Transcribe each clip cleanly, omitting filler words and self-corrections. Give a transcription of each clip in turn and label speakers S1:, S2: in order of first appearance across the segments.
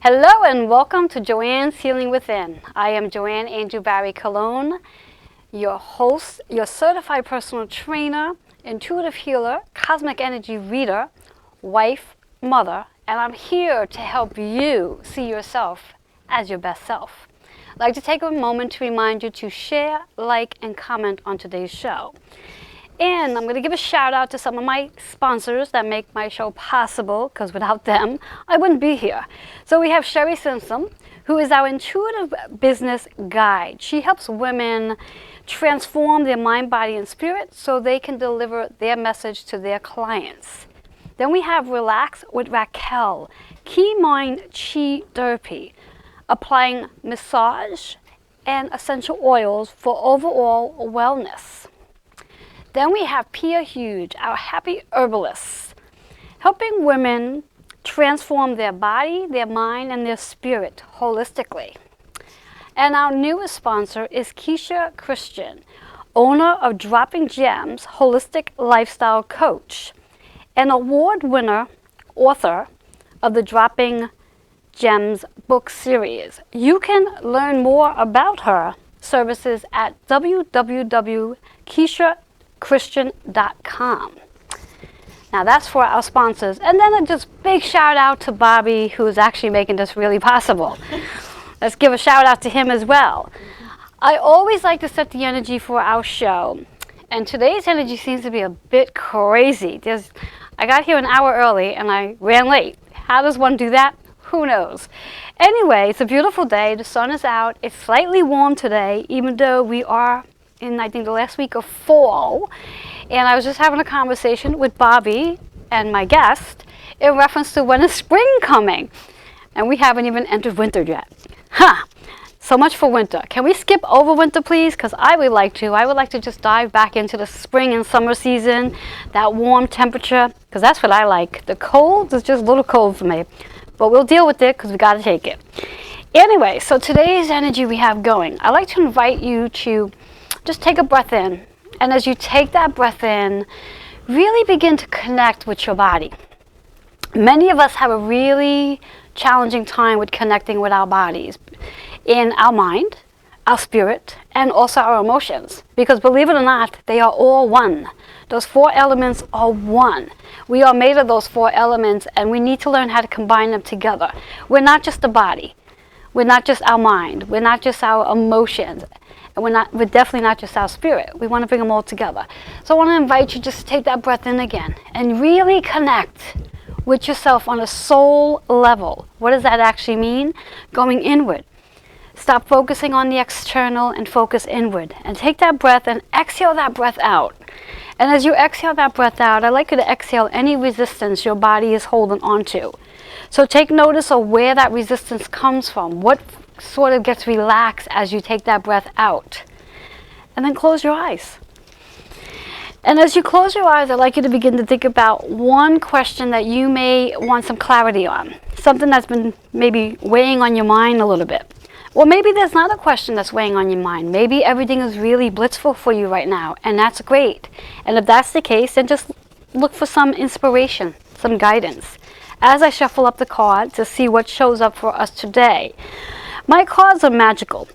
S1: Hello and welcome to Joanne's Healing Within. I am Joanne Angel Barry Colon, your host, your certified personal trainer, intuitive healer, cosmic energy reader, wife, mother, and I'm here to help you see yourself as your best self. I'd like to take a moment to remind you to share, like, and comment on today's show. And I'm going to give a shout out to some of my sponsors that make my show possible, because without them, I wouldn't be here. So we have Sherry Simpson, who is our intuitive business guide. She helps women transform their mind, body, and spirit so they can deliver their message to their clients. Then we have Relax with Raquel, Key Mind Chi Therapy, applying massage and essential oils for overall wellness. Then we have Pia Huge, our happy herbalist, helping women transform their body, their mind, and their spirit holistically. And our newest sponsor is Keisha Christian, owner of Dropping Gems Holistic Lifestyle Coach, an award winner, author of the Dropping Gems book series. You can learn more about her services at www.keishachristian.com. Now that's for our sponsors. And then a just big shout out to Bobby, who's actually making this really possible. Let's give a shout out to him as well. I always like to set the energy for our show. And today's energy seems to be a bit crazy. I got here an hour early and I ran late. How does one do that? Who knows? Anyway, it's a beautiful day. The sun is out. It's slightly warm today, even though we are in, I think, the last week of fall. And I was just having a conversation with Bobby and my guest in reference to when is spring coming. And we haven't even entered winter yet. So much for winter. Can we skip over winter, please? Because I would like to. I would like to just dive back into the spring and summer season, that warm temperature, because that's what I like. The cold is just a little cold for me. But we'll deal with it because we got to take it. Anyway, so today's energy we have going. I'd like to invite you to just take a breath in. And as you take that breath in, really begin to connect with your body. Many of us have a really challenging time with connecting with our bodies in our mind, our spirit, and also our emotions. Because believe it or not, they are all one. Those four elements are one. We are made of those four elements, and we need to learn how to combine them together. We're not just the body. We're not just our mind. We're not just our emotions. And we're definitely not just our spirit. We want to bring them all together. So I want to invite you just to take that breath in again and really connect with yourself on a soul level. What does that actually mean? Going inward. Stop focusing on the external and focus inward. And take that breath and exhale that breath out. And as you exhale that breath out, I'd like you to exhale any resistance your body is holding on to. So take notice of where that resistance comes from. What sort of gets relaxed as you take that breath out. And then close your eyes. And as you close your eyes, I'd like you to begin to think about one question that you may want some clarity on. Something that's been maybe weighing on your mind a little bit. Or maybe there's not a question that's weighing on your mind. Maybe everything is really blissful for you right now, and that's great. And if that's the case, then just look for some inspiration, some guidance. As I shuffle up the cards to see what shows up for us today. My cards are magical.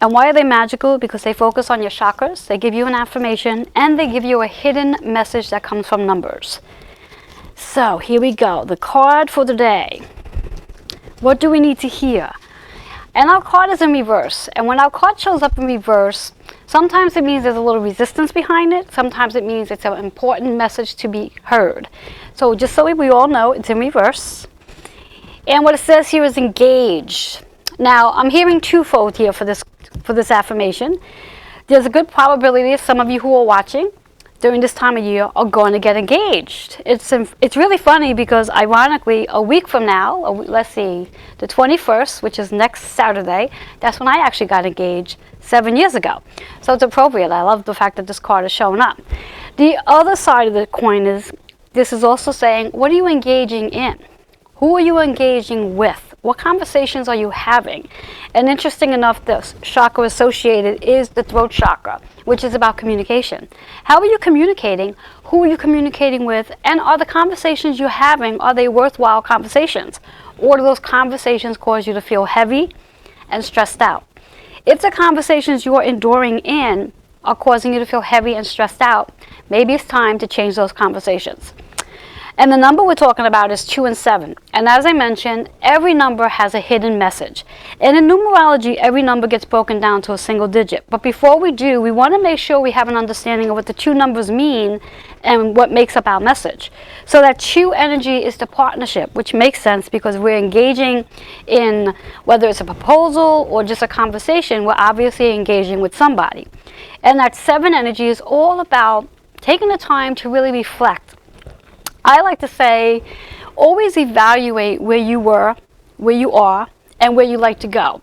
S1: And why are they magical? Because they focus on your chakras, they give you an affirmation, and they give you a hidden message that comes from numbers. So here we go. The card for the day. What do we need to hear? And our card is in reverse. And when our card shows up in reverse, sometimes it means there's a little resistance behind it. Sometimes it means it's an important message to be heard. So just so we all know, it's in reverse. And what it says here is engage. Now, I'm hearing twofold here for this affirmation. There's a good probability that some of you who are watching during this time of year are going to get engaged. It's really funny because ironically, a week from now, let's see, the 21st, which is next Saturday, that's when I actually got engaged 7 years ago. So it's appropriate. I love the fact that this card is showing up. The other side of the coin is, this is also saying, what are you engaging in? Who are you engaging with What conversations are you having? And interesting enough, this chakra associated is the throat chakra, which is about communication. How are you communicating? Who are you communicating with? And are the conversations you're having, are they worthwhile conversations? Or do those conversations cause you to feel heavy and stressed out? If the conversations you're enduring in are causing you to feel heavy and stressed out, maybe it's time to change those conversations. And the number we're talking about is 2 and 7. And as I mentioned, every number has a hidden message. And in numerology, every number gets broken down to a single digit. But before we do, we want to make sure we have an understanding of what the 2 numbers mean and what makes up our message. So that 2 energy is the partnership, which makes sense because we're engaging in, whether it's a proposal or just a conversation, we're obviously engaging with somebody. And that 7 energy is all about taking the time to really reflect. I like to say, always evaluate where you were, where you are, and where you like to go.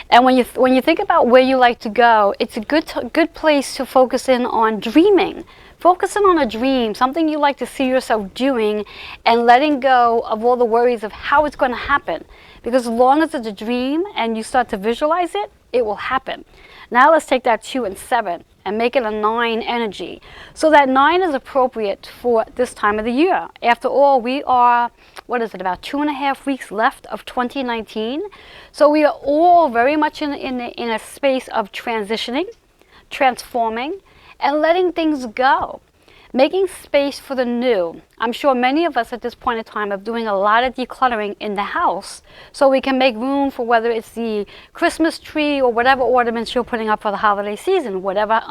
S1: And when you think about where you like to go, it's a good place to focus in on dreaming. Focusing on a dream, something you like to see yourself doing, and letting go of all the worries of how it's going to happen. Because as long as it's a dream and you start to visualize it, it will happen. Now let's take that 2 and 7 and make it a 9 energy. So that 9 is appropriate for this time of the year. After all, we are, about 2.5 weeks left of 2019. So we are all very much in a space of transitioning, transforming, and letting things go. Making space for the new. I'm sure many of us at this point in time are doing a lot of decluttering in the house so we can make room for whether it's the Christmas tree or whatever ornaments you're putting up for the holiday season, whatever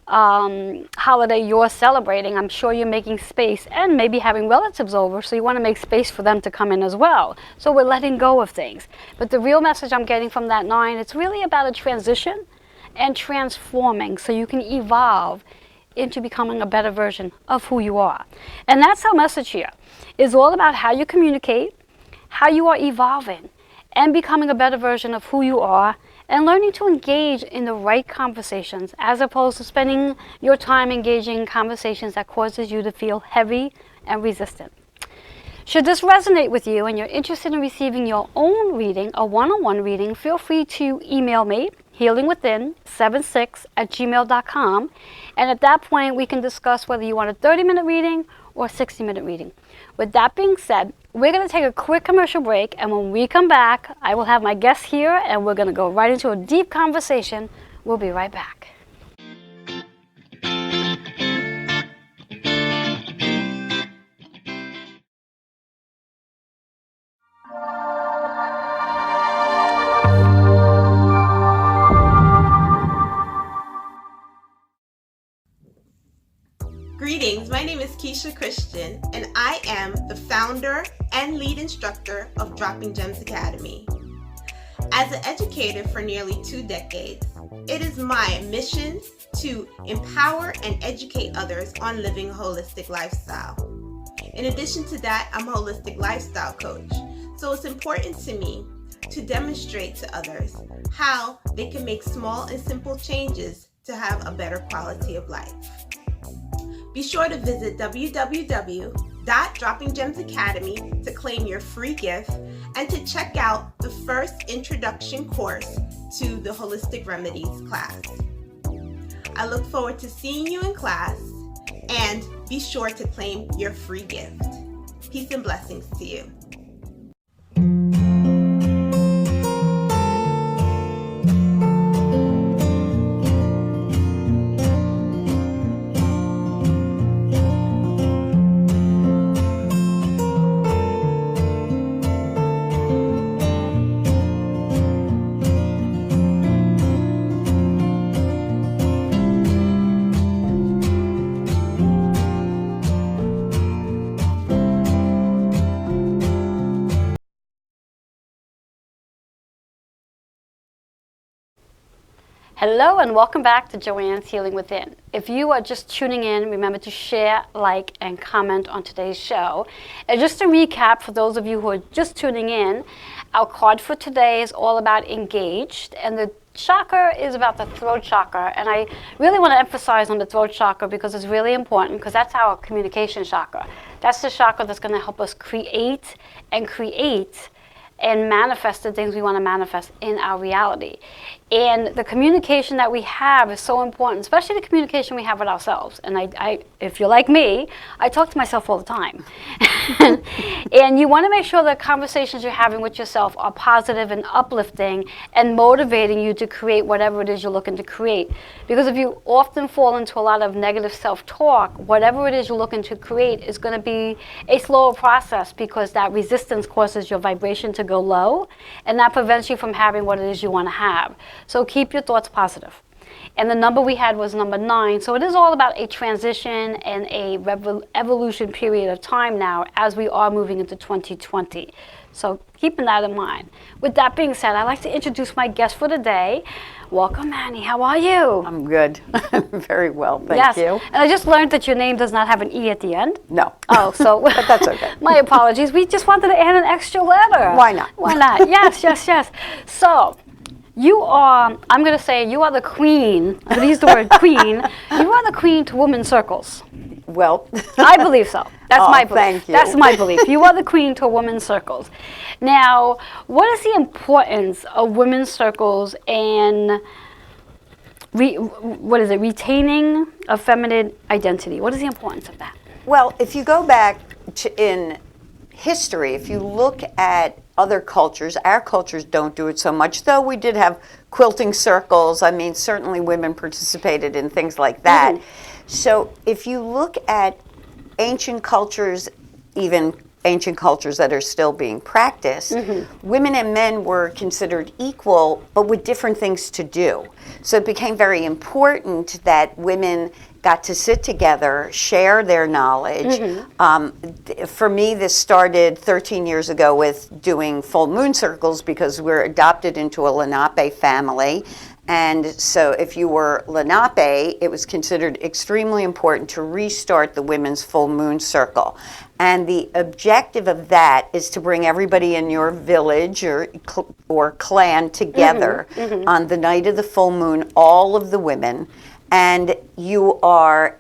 S1: holiday you're celebrating. I'm sure you're making space and maybe having relatives over, so you want to make space for them to come in as well. So we're letting go of things. But the real message I'm getting from that 9, it's really about a transition and transforming so you can evolve into becoming a better version of who you are. And that's our message here. It's all about how you communicate, how you are evolving, and becoming a better version of who you are, and learning to engage in the right conversations as opposed to spending your time engaging in conversations that causes you to feel heavy and resistant. Should this resonate with you and you're interested in receiving your own reading, a one-on-one reading, feel free to email me, healingwithin76@gmail.com. And at that point, we can discuss whether you want a 30-minute reading or a 60-minute reading. With that being said, we're going to take a quick commercial break. And when we come back, I will have my guests here, and we're going to go right into a deep conversation. We'll be right back.
S2: Greetings, my name is Keisha Christian, and I am the founder and lead instructor of Dropping Gems Academy. As an educator for nearly 2 decades, it is my mission to empower and educate others on living a holistic lifestyle. In addition to that, I'm a holistic lifestyle coach, so it's important to me to demonstrate to others how they can make small and simple changes to have a better quality of life. Be sure to visit www.droppinggemsacademy to claim your free gift and to check out the first introduction course to the Holistic Remedies class. I look forward to seeing you in class, and be sure to claim your free gift. Peace and blessings to you.
S1: Hello and welcome back to Joanne's Healing Within. If you are just tuning in, remember to share, like, and comment on today's show. And just to recap, for those of you who are just tuning in, our card for today is all about engaged, and the chakra is about the throat chakra. And I really want to emphasize on the throat chakra because it's really important, because that's our communication chakra. That's the chakra that's going to help us create and manifest the things we want to manifest in our reality. And the communication that we have is so important, especially the communication we have with ourselves. And I if you're like me, I talk to myself all the time. And you want to make sure the conversations you're having with yourself are positive and uplifting and motivating you to create whatever it is you're looking to create. Because if you often fall into a lot of negative self-talk, whatever it is you're looking to create is going to be a slower process, because that resistance causes your vibration to go low, and that prevents you from having what it is you want to have. So keep your thoughts positive. And the number we had was number 9. So it is all about a transition and a evolution period of time now as we are moving into 2020. So keeping that in mind. With that being said, I'd like to introduce my guest for the day. Welcome, Annie. How are you?
S3: I'm good. Very well, thank you.
S1: And I just learned that your name does not have an E at the end.
S3: No.
S1: Oh, so
S3: but that's okay.
S1: My apologies. We just wanted to add an extra letter.
S3: Why not?
S1: Why not? Yes. So, you are, I'm going to say, you are the queen. I'm going to use the word queen. You are the queen to women's circles.
S3: Well,
S1: I believe so. That's my belief.
S3: Thank you.
S1: That's my belief. You are the queen to women's circles. Now, what is the importance of women's circles and retaining a feminine identity? What is the importance of that?
S3: well, if you go back in history, if you look at other cultures, our cultures don't do it so much, though we did have quilting circles. I mean, certainly women participated in things like that. Mm-hmm. So if you look at ancient cultures, even ancient cultures that are still being practiced, mm-hmm. women and men were considered equal, but with different things to do. So it became very important that women got to sit together, share their knowledge. Mm-hmm. For me, this started 13 years ago with doing full moon circles, because we're adopted into a Lenape family. And so if you were Lenape, it was considered extremely important to restart the women's full moon circle. And the objective of that is to bring everybody in your village or clan together mm-hmm, mm-hmm. on the night of the full moon, all of the women, and you are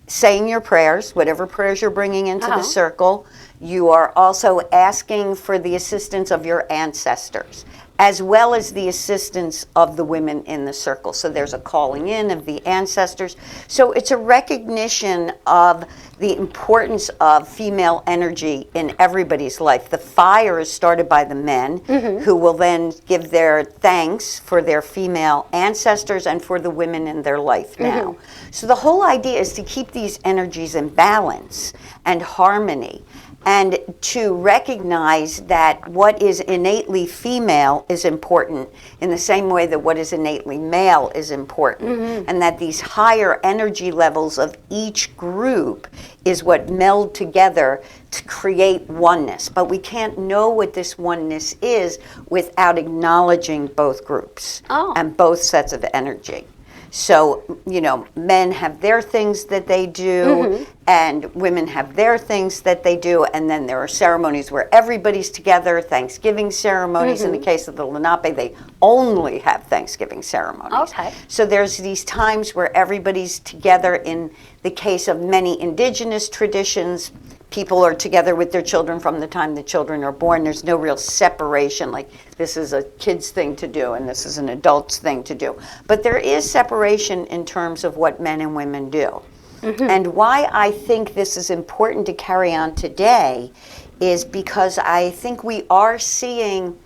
S3: saying your prayers, whatever prayers you're bringing into the circle. You are also asking for the assistance of your ancestors, as well as the assistance of the women in the circle. So there's a calling in of the ancestors. So it's a recognition of the importance of female energy in everybody's life. The fire is started by the men, mm-hmm. who will then give their thanks for their female ancestors and for the women in their life now. Mm-hmm. So the whole idea is to keep these energies in balance and harmony, and to recognize that what is innately female is important in the same way that what is innately male is important. Mm-hmm. And that these higher energy levels of each group is what meld together to create oneness. But we can't know what this oneness is without acknowledging both groups and both sets of energy. So, you know, men have their things that they do, mm-hmm. and women have their things that they do, and then there are ceremonies where everybody's together, Thanksgiving ceremonies. Mm-hmm. In the case of the Lenape, they only have Thanksgiving ceremonies. Okay. So there's these times where everybody's together. In the case of many indigenous traditions, people are together with their children from the time the children are born. There's no real separation, like this is a kid's thing to do and this is an adult's thing to do. But there is separation in terms of what men and women do. Mm-hmm. And why I think this is important to carry on today is because I think we are seeing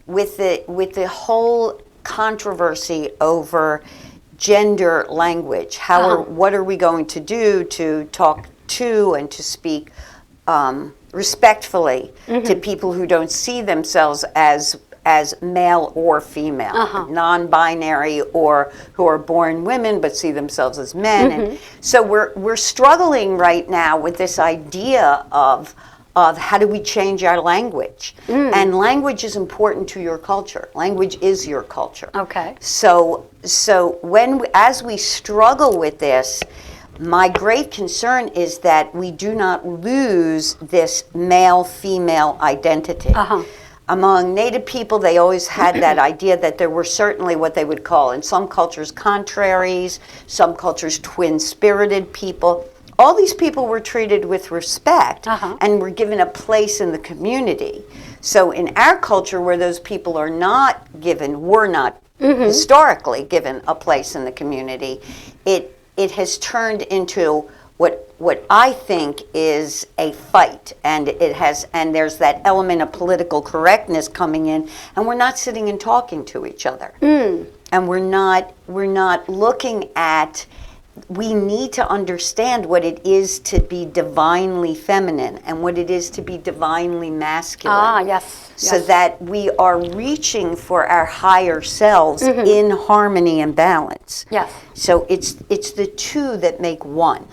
S3: with the whole controversy over gender language, what are we going to do to talk to and to speak respectfully mm-hmm. to people who don't see themselves as male or female, non-binary, or who are born women but see themselves as men. Mm-hmm. And so we're struggling right now with this idea of how do we change our language? Mm. And language is important to your culture. Language is your culture. Okay. So as we struggle with this, my great concern is that we do not lose this male-female identity. Among Native people, they always had that idea that there were certainly what they would call, in some cultures, contraries, some cultures, twin-spirited people. all these people were treated with respect
S1: Uh-huh.
S3: and were given a place in the community. So in our culture, where those people are not given, were not historically given a place in the community, it has turned into what I think is a fight, and there's that element of political correctness coming in, and we're not sitting and talking to each other, and we're not looking at. We need to understand what it is to be divinely feminine and what it is to be divinely masculine.
S1: Ah, yes.
S3: So that we are reaching for our higher selves in harmony and balance.
S1: Yes.
S3: So it's the two that make one.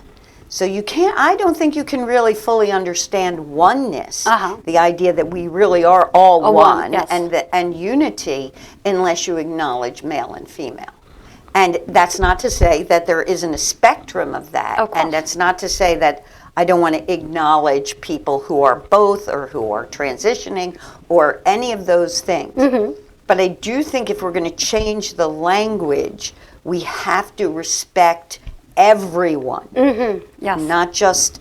S3: So I don't think you can really fully understand oneness, the idea that we really are all one,
S1: yes.
S3: and unity, unless you acknowledge male and female. And that's not to say that there isn't a spectrum of that.
S1: Of course.
S3: And that's not to say that I don't want to acknowledge people who are both or who are transitioning or any of those things. But I do think if we're going to change the language, we have to respect everyone.
S1: Yes.
S3: Not just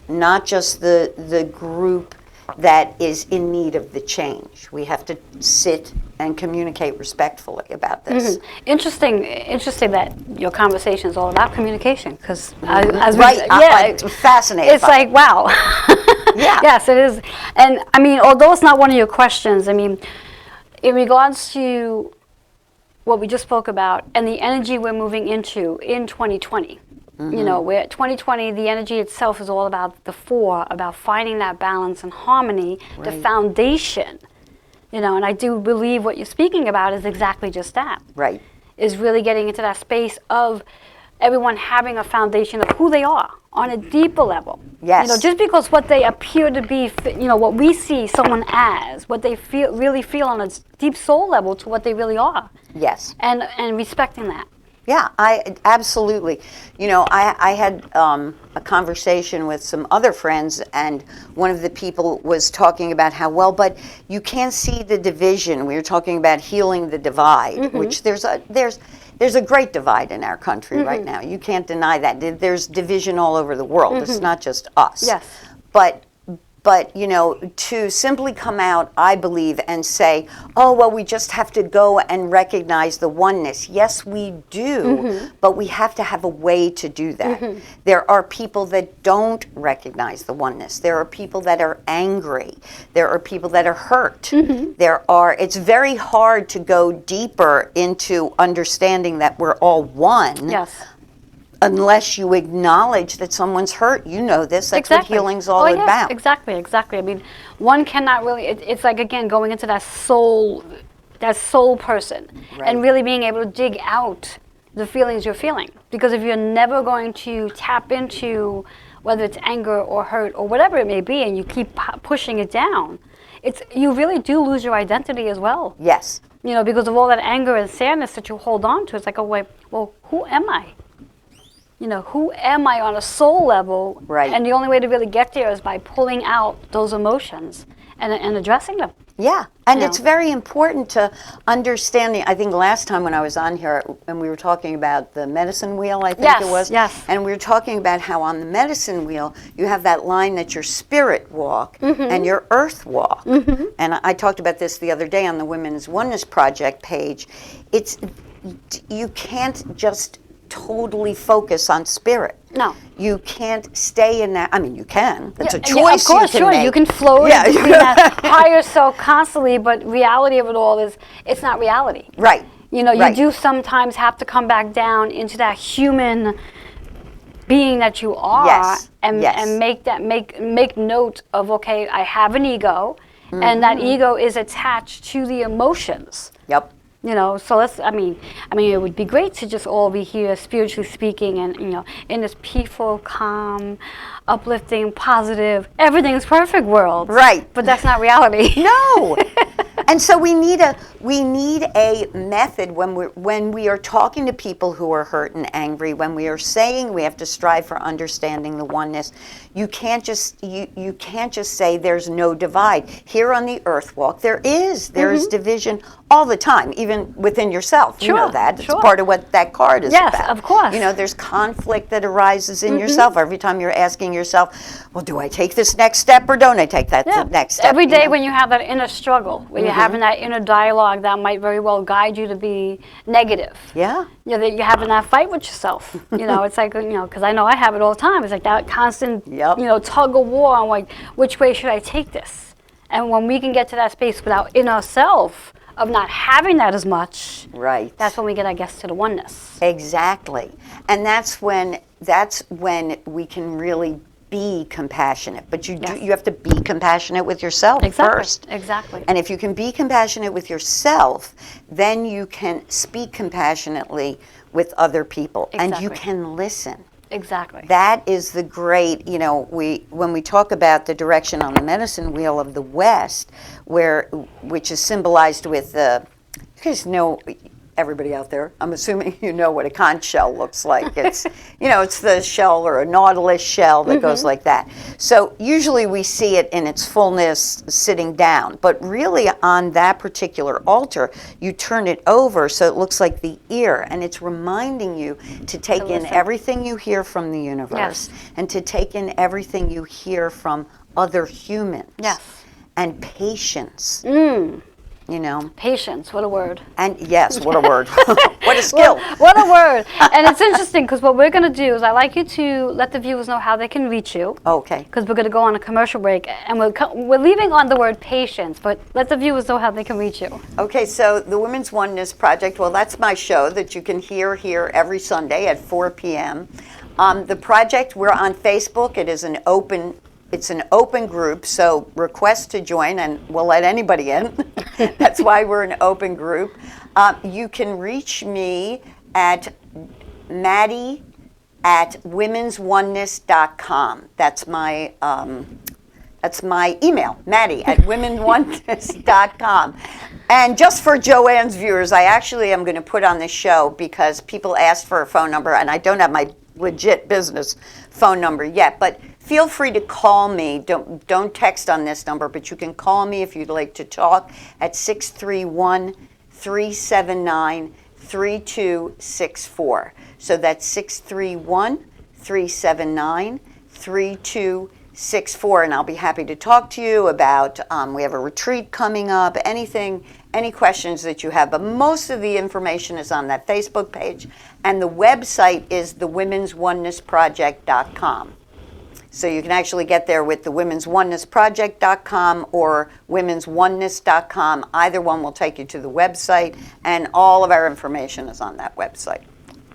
S3: the group that is in need of the change. We have to sit and communicate respectfully about this.
S1: Interesting that your conversation is all about communication, because
S3: I'm fascinated.
S1: It's
S3: by
S1: like,
S3: it.
S1: wow.
S3: Yeah.
S1: Yes, it is. And I mean, although it's not one of your questions, I mean, in regards to what we just spoke about and the energy we're moving into in 2020, you know, where 2020, the energy itself is all about about finding that balance and harmony, the foundation, you know, and I do believe what you're speaking about is exactly just that.
S3: Right.
S1: Is really getting into that space of everyone having a foundation of who they are on a deeper level.
S3: Yes.
S1: You know, just because what they appear to be, you know, what we see someone as, what they really feel on a deep soul level to what they really are.
S3: Yes.
S1: And respecting that.
S3: Yeah, I absolutely. You know, I had a conversation with some other friends, and one of the people was talking about how, well, but you can't see the division. We were talking about healing the divide, which there's a great divide in our country right now. You can't deny that. There's division all over the world. It's not just us.
S1: Yes.
S3: But, you know, to simply come out, I believe, and say, oh, well, we just have to go and recognize the oneness. Yes, we do, but we have to have a way to do that. There are people that don't recognize the oneness. There are people that are angry. There are people that are hurt. It's very hard to go deeper into understanding that we're all one.
S1: Yes.
S3: Unless you acknowledge that someone's hurt. You know this. That's what healing's all
S1: yes,
S3: about.
S1: Exactly. I mean, one cannot really, it's like, again, going into that soul person, and really being able to dig out the feelings you're feeling. Because if you're never going to tap into whether it's anger or hurt or whatever it may be, and you keep pushing it down, you really do lose your identity as well.
S3: Yes.
S1: You know, because of all that anger and sadness that you hold on to. It's like, oh, wait, well, who am I? You know, who am I on a soul level?
S3: Right.
S1: And the only way to really get there is by pulling out those emotions and addressing them.
S3: Yeah, and
S1: You
S3: it's
S1: know.
S3: very important to understand. I think last time when I was on here, and we were talking about the medicine wheel, I think it was.
S1: Yes.
S3: And we were talking about how on the medicine wheel, you have that line that your spirit walk and your earth walk. And I talked about this the other day on the Women's Oneness Project page. You can't just totally focus on spirit.
S1: No.
S3: You can't stay in that. I mean, you can. That's a
S1: Yeah,
S3: choice
S1: of course,
S3: you can
S1: sure.
S3: make.
S1: You can float between that higher self constantly, but reality of it all is it's not reality.
S3: Right.
S1: You know, you
S3: Right.
S1: do sometimes have to come back down into that human being that you are,
S3: Yes,
S1: and
S3: yes.
S1: and make note of, okay, I have an ego, and that ego is attached to the emotions.
S3: Yep.
S1: You know, so I mean, it would be great to just all be here, spiritually speaking, and you know, in this peaceful, calm, uplifting, positive, everything's perfect world.
S3: Right.
S1: But that's not reality.
S3: No. And so we need a method when we are talking to people who are hurt and angry, when we are saying we have to strive for understanding the oneness. You can't just say there's no divide. Here on the earth walk, there is division all the time, even within yourself. You know
S1: Sure,
S3: that. It's
S1: sure.
S3: part of what that card is
S1: Yes,
S3: about.
S1: of course.
S3: You know, there's conflict that arises in yourself every time you're asking yourself, well, do I take this next step or don't I take that next step?
S1: Every
S3: you
S1: day
S3: know?
S1: when you have that inner struggle, when you're having that inner dialogue that might very well guide you to be negative.
S3: Yeah.
S1: You know, that you're having that fight with yourself. You know, it's like, you know, because I know I have it all the time. It's like that constant,
S3: Yep.
S1: you know, tug of war on like, which way should I take this? And when we can get to that space without in ourself of not having that as much,
S3: Right.
S1: that's when we get, I guess, to the oneness.
S3: Exactly. And that's when we can really be compassionate. But you
S1: Yes.
S3: you have to be compassionate with yourself
S1: Exactly.
S3: first.
S1: Exactly.
S3: And if you can be compassionate with yourself, then you can speak compassionately with other people and you
S1: Exactly.
S3: can listen.
S1: Exactly.
S3: That is the great, you know, when we talk about the direction on the medicine wheel of the West, which is symbolized with you guys know, everybody out there, I'm assuming you know what a conch shell looks like. It's, you know, it's the shell or a nautilus shell that goes like that. So usually we see it in its fullness sitting down, but really on that particular altar, you turn it over so it looks like the ear, and it's reminding you to take in
S1: listen.
S3: everything you hear from the universe and to take in everything you hear from other humans.
S1: Yes.
S3: And patience. You know,
S1: Patience, what a word.
S3: and yes, what a word. What a skill.
S1: What a word. And it's interesting because what we're going to do is I'd like you to let the viewers know how they can reach you.
S3: Okay.
S1: Because we're going to go on a commercial break and we're leaving on the word patience, but let the viewers know how they can reach you.
S3: Okay, so the Women's Oneness Project, well, that's my show that you can hear here every Sunday at 4 p.m. The project, we're on Facebook. It's an open group, so request to join, and we'll let anybody in. That's why we're an open group. You can reach me at Maddie@womensoneness.com. That's my email, Maddie@womensoneness.com. And just for Joanne's viewers, I actually am going to put on this show because people asked for a phone number, and I don't have my legit business phone number yet, but feel free to call me. Don't text on this number, but you can call me if you'd like to talk at 631-379-3264. So that's 631-379-3264, and I'll be happy to talk to you about, we have a retreat coming up, any questions that you have. But most of the information is on that Facebook page, and the website is thewomensonenessproject.com. So you can actually get there with the womensonenessproject.com or womensoneness.com. Either one will take you to the website, and all of our information is on that website.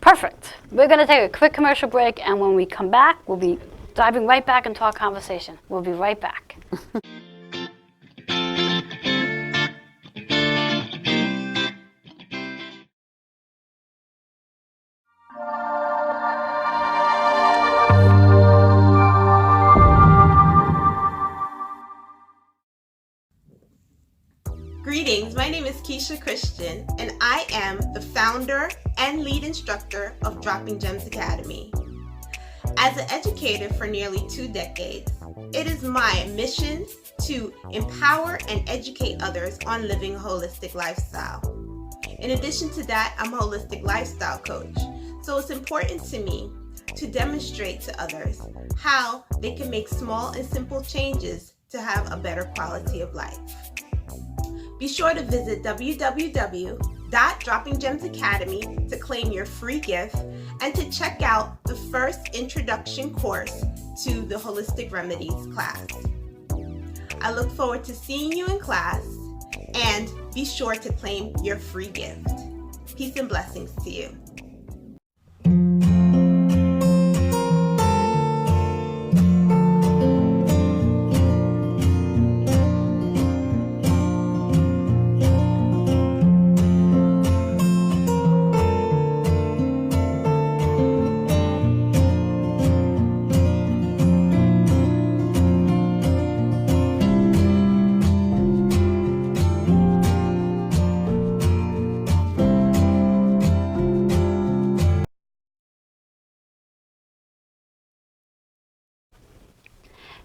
S1: Perfect. We're going to take a quick commercial break, and when we come back, we'll be diving right back into our conversation. We'll be right back.
S2: Greetings, my name is Keisha Christian, and I am the founder and lead instructor of Dropping Gems Academy. As an educator for nearly 2 decades, it is my mission to empower and educate others on living a holistic lifestyle. In addition to that, I'm a holistic lifestyle coach, so it's important to me to demonstrate to others how they can make small and simple changes to have a better quality of life. Be sure to visit www.droppinggemsacademy to claim your free gift and to check out the first introduction course to the Holistic Remedies class. I look forward to seeing you in class, and be sure to claim your free gift. Peace and blessings to you.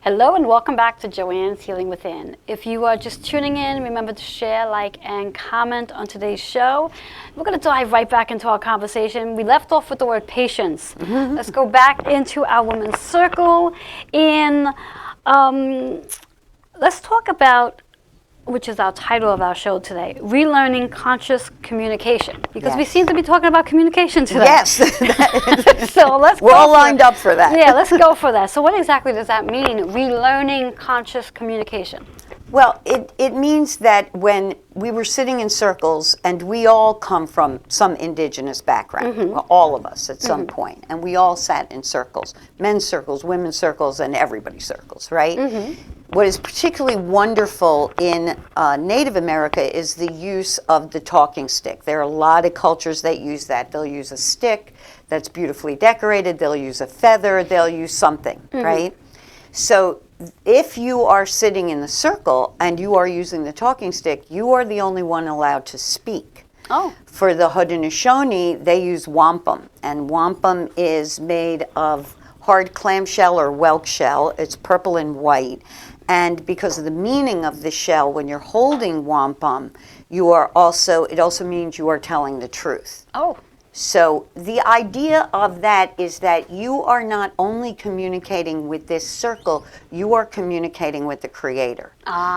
S1: Hello and welcome back to Joanne's Healing Within. If you are just tuning in, remember to share, like, and comment on today's show. We're going to dive right back into our conversation. We left off with the word patience. Let's go back into our women's circle and let's talk about, which is our title of our show today, Relearning Conscious Communication. Because we seem to be talking about communication today.
S3: Yes.
S1: So let's
S3: We're
S1: go
S3: all
S1: for
S3: lined
S1: it.
S3: up for that.
S1: Yeah, let's go for that. So what exactly does that mean, relearning conscious communication?
S3: Well, it means that when we were sitting in circles, and we all come from some indigenous background, well, all of us at some point, and we all sat in circles, men's circles, women's circles, and everybody's circles, right? What is particularly wonderful in Native America is the use of the talking stick. There are a lot of cultures that use that. They'll use a stick that's beautifully decorated, they'll use a feather, they'll use something, right? So if you are sitting in the circle and you are using the talking stick, you are the only one allowed to speak.
S1: Oh.
S3: For the Haudenosaunee, they use wampum, and wampum is made of hard clamshell or whelk shell. It's purple and white, and because of the meaning of the shell, when you're holding wampum, it also means you are telling the truth.
S1: Oh.
S3: So the idea of that is that you are not only communicating with this circle, you are communicating with the Creator.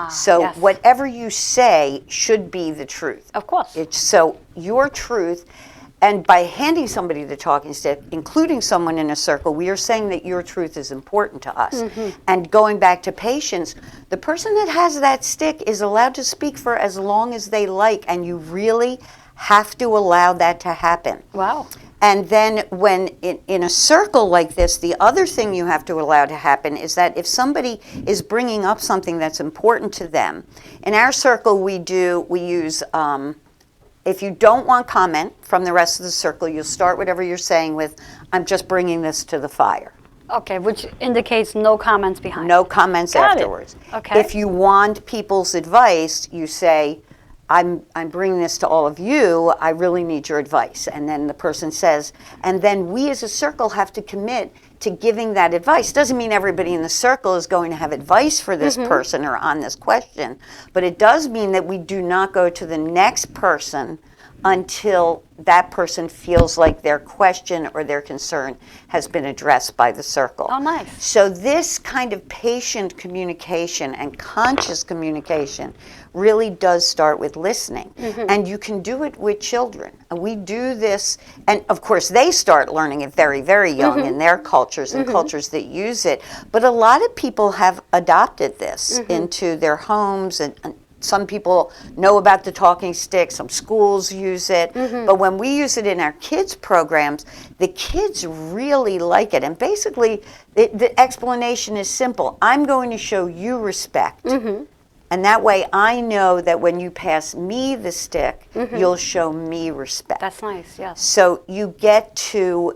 S3: So
S1: yes.
S3: whatever you say should be the truth.
S1: Of course.
S3: So your truth, and by handing somebody the talking stick, including someone in a circle, we are saying that your truth is important to us. And going back to patience, the person that has that stick is allowed to speak for as long as they like, and you really have to allow that to happen.
S1: Wow.
S3: And then when in a circle like this, the other thing you have to allow to happen is that if somebody is bringing up something that's important to them, in our circle we use, if you don't want comment from the rest of the circle, you'll start whatever you're saying with, I'm just bringing this to the fire.
S1: Okay, which indicates no comments behind.
S3: No comments
S1: Got it.
S3: afterwards.
S1: Okay.
S3: If you want people's advice, you say, I'm bringing this to all of you, I really need your advice. And then the person says, and then we as a circle have to commit to giving that advice. Doesn't mean everybody in the circle is going to have advice for this person or on this question, but it does mean that we do not go to the next person until that person feels like their question or their concern has been addressed by the circle.
S1: Oh, nice.
S3: So this kind of patient communication and conscious communication really does start with listening. And you can do it with children. We do this, and of course they start learning it very, very young in their cultures and cultures that use it. But a lot of people have adopted this into their homes, and some people know about the talking stick, some schools use it, but when we use it in our kids' programs, the kids really like it. And basically, the explanation is simple. I'm going to show you respect. And that way I know that when you pass me the stick, you'll show me respect.
S1: That's nice, yes.
S3: So you get to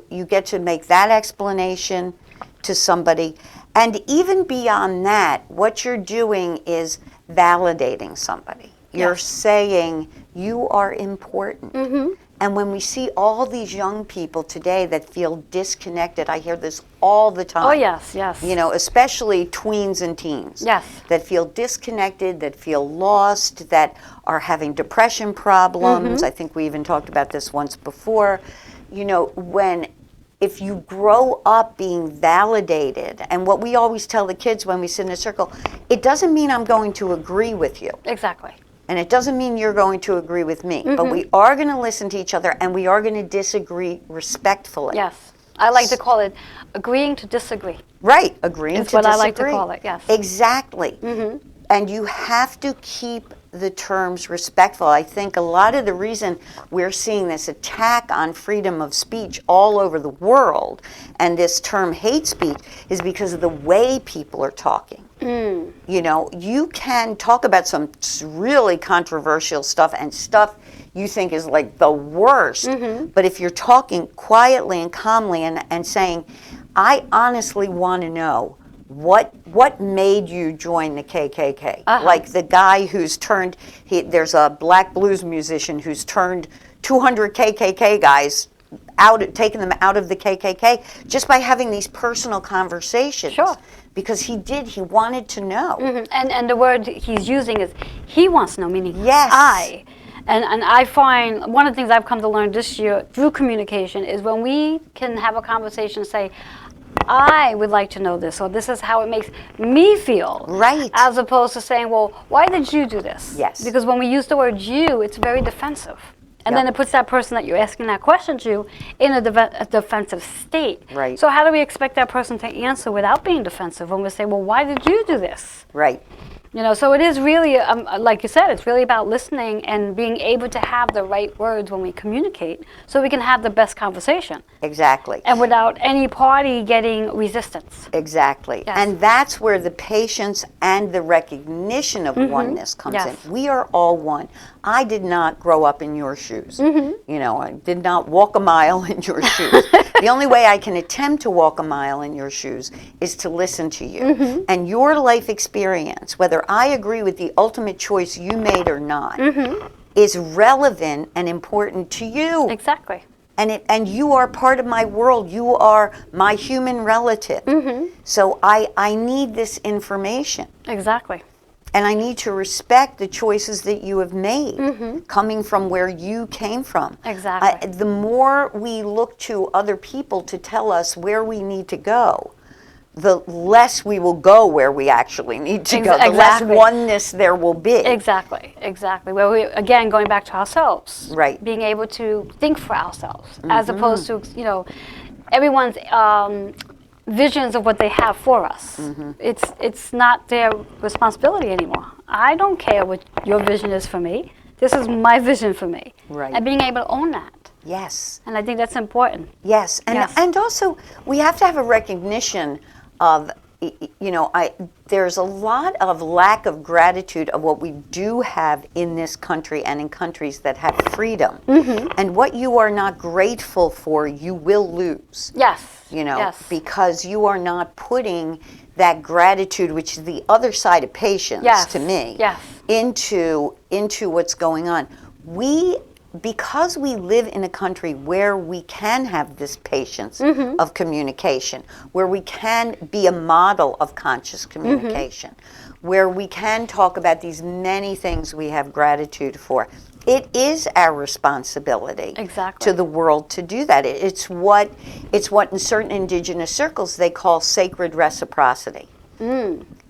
S3: make that explanation to somebody. And even beyond that, what you're doing is validating somebody. You're saying you are important. And when we see all these young people today that feel disconnected, I hear this all the time.
S1: Oh, yes, yes.
S3: You know, especially tweens and teens.
S1: Yes.
S3: That feel disconnected, that feel lost, that are having depression problems. I think we even talked about this once before. You know, if you grow up being validated, and what we always tell the kids when we sit in a circle, it doesn't mean I'm going to agree with you.
S1: Exactly.
S3: And it doesn't mean you're going to agree with me, but we are going to listen to each other, and we are going to disagree respectfully.
S1: Yes. I like to call it agreeing to disagree.
S3: Right, agreeing to
S1: It's what
S3: disagree.
S1: I like to call it, yes.
S3: Exactly. And you have to keep the terms respectful. I think a lot of the reason we're seeing this attack on freedom of speech all over the world, and this term hate speech, is because of the way people are talking. You know, you can talk about some really controversial stuff and stuff you think is like the worst, but if you're talking quietly and calmly and saying, I honestly want to know, what made you join the KKK? Like the guy who's turned, there's a black blues musician who's turned 200 KKK guys out, taken them out of the KKK just by having these personal conversations.
S1: Sure.
S3: because he wanted to know.
S1: And the word he's using is he wants to know, meaning
S3: Yes.
S1: I. And I find one of the things I've come to learn this year through communication is when we can have a conversation, say, I would like to know this, or this is how it makes me feel.
S3: Right.
S1: As opposed to saying, well, why did you do this?
S3: Yes.
S1: Because when we use the word you, it's very defensive. And then
S3: Yep.
S1: it puts that person that you're asking that question to in a defensive state.
S3: Right.
S1: So how do we expect that person to answer without being defensive when we say, well, why did you do this?
S3: Right.
S1: You know, so it is really, like you said, it's really about listening and being able to have the right words when we communicate so we can have the best conversation.
S3: Exactly.
S1: And without any party getting resistance.
S3: Exactly.
S1: Yes.
S3: And that's where the patience and the recognition of oneness comes
S1: Yes.
S3: in. We are all one. I did not grow up in your shoes. You know, I did not walk a mile in your shoes. The only way I can attempt to walk a mile in your shoes is to listen to you. And your life experience, whether I agree with the ultimate choice you made or not, is relevant and important to you.
S1: Exactly.
S3: And you are part of my world. You are my human relative. So I need this information.
S1: Exactly.
S3: And I need to respect the choices that you have made, coming from where you came from.
S1: Exactly.
S3: The more we look to other people to tell us where we need to go, the less we will go where we actually need to go. The less
S1: Exactly.
S3: oneness there will be.
S1: Exactly. Exactly. Well, we, again, going back to ourselves.
S3: Right.
S1: Being able to think for ourselves as opposed to, you know, everyone's visions of what they have for us. It's not their responsibility anymore. I don't care what your vision is for me. This is my vision for me.
S3: Right.
S1: And being able to own that.
S3: Yes.
S1: And I think that's important.
S3: Yes, and
S1: Yes.
S3: and also we have to have a recognition of, you know, there's a lot of lack of gratitude of what we do have in this country and in countries that have freedom. And what you are not grateful for, you will lose.
S1: Yes.
S3: You know,
S1: Yes.
S3: because you are not putting that gratitude, which is the other side of patience
S1: Yes.
S3: to me,
S1: Yes.
S3: into what's going on. Because we live in a country where we can have this patience of communication, where we can be a model of conscious communication, where we can talk about these many things we have gratitude for, it is our responsibility
S1: Exactly.
S3: to the world to do that. It's what in certain indigenous circles they call sacred reciprocity.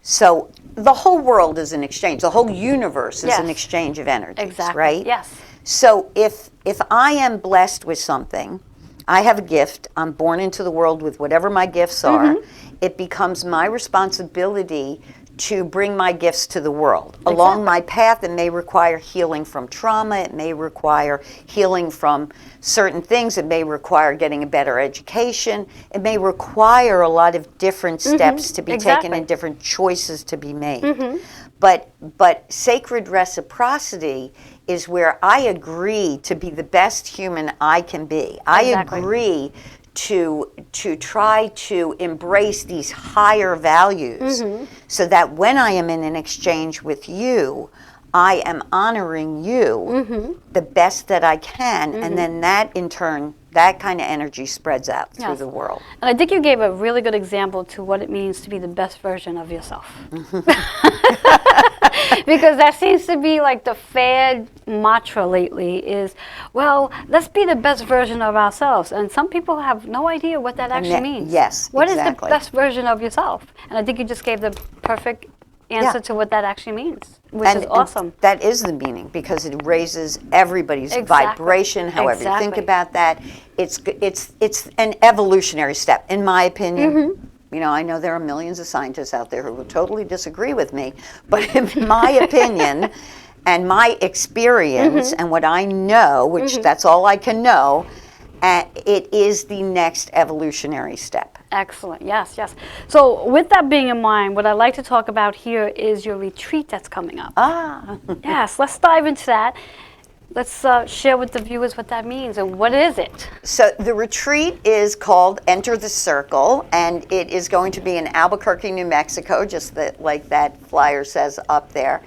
S3: So the whole world is an exchange. The whole universe is an
S1: Yes.
S3: exchange of energies,
S1: Exactly.
S3: right?
S1: Yes.
S3: So if I am blessed with something, I have a gift, I'm born into the world with whatever my gifts are, it becomes my responsibility to bring my gifts to the world. Along my path, it may require healing from trauma, it may require healing from certain things, it may require getting a better education, it may require a lot of different steps to be taken and different choices to be made. But sacred reciprocity is where I agree to be the best human I can be. I agree to try to embrace these higher values so that when I am in an exchange with you, I am honoring you the best that I can, and then that in turn, that kind of energy spreads out through the world.
S1: And I think you gave a really good example to what it means to be the best version of yourself. Because that seems to be like the fad mantra lately is, well, let's be the best version of ourselves. And some people have no idea what that actually means.
S3: Yes,
S1: What is the
S3: exactly.
S1: best version of yourself? And I think you just gave the perfect answer to what that actually means, which is awesome.
S3: That is the meaning, because it raises everybody's vibration, however you think about that. It's an evolutionary step, in my opinion. You know, I know there are millions of scientists out there who will totally disagree with me, but in my opinion and my experience and what I know, which that's all I can know, it is the next evolutionary step.
S1: Excellent. Yes, yes. So with that being in mind, what I'd like to talk about here is your retreat that's coming up. Yes, let's dive into that. Let's share with the viewers what that means and what is it?
S3: So the retreat is called Enter the Circle, and it is going to be in Albuquerque, New Mexico, just like that flyer says up there.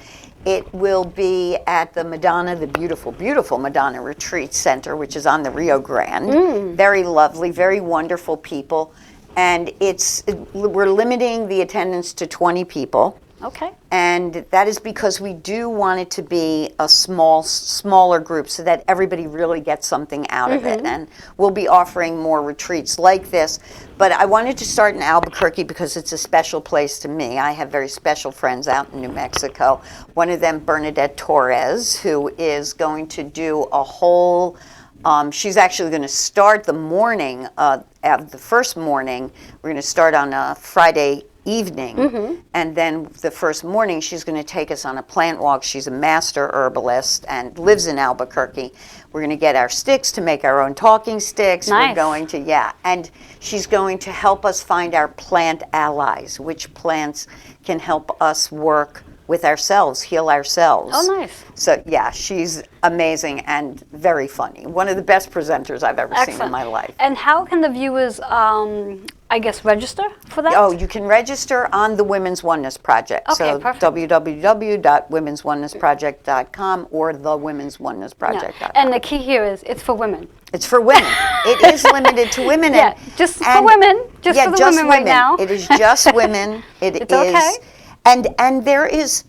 S3: It will be at the Madonna, the beautiful, beautiful Madonna Retreat Center, which is on the Rio Grande. Very lovely, very wonderful people. And we're limiting the attendance to 20 people.
S1: Okay.
S3: And that is because we do want it to be a smaller group so that everybody really gets something out of it. And we'll be offering more retreats like this. But I wanted to start in Albuquerque because it's a special place to me. I have very special friends out in New Mexico. One of them, Bernadette Torres, who is going to do a whole, she's actually going to start the morning, the first morning. We're going to start on a Friday evening, and then the first morning she's going to take us on a plant walk. She's a master herbalist and lives in Albuquerque. We're going to get our sticks to make our own talking sticks.
S1: Nice.
S3: We're going to, and she's going to help us find our plant allies, which plants can help us work with ourselves, heal ourselves.
S1: Oh, nice.
S3: So, yeah, she's amazing and very funny. One of the best presenters I've ever seen in my life.
S1: And how can the viewers, I guess, register for that?
S3: Oh, you can register on the Women's Oneness Project.
S1: Okay,
S3: so
S1: perfect.
S3: www.womensonenessproject.com or thewomensonenessproject.com.
S1: And the key here is it's for women.
S3: It's for women. It is limited to women.
S1: Yeah, just for women. Just for the women right now.
S3: It is just women.
S1: It's okay.
S3: And there is,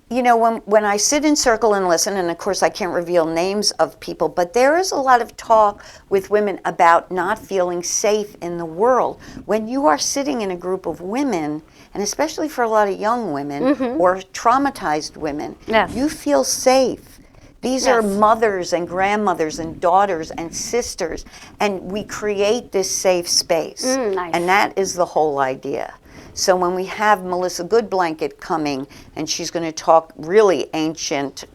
S3: you know, when I sit in circle and listen, and of course I can't reveal names of people, but there is a lot of talk with women about not feeling safe in the world. When you are sitting in a group of women, and especially for a lot of young women or traumatized women, you feel safe. These are mothers and grandmothers and daughters and sisters, and we create this safe space.
S1: Nice.
S3: And that is the whole idea. So when we have Melissa Goodblanket coming, and she's going to talk really ancient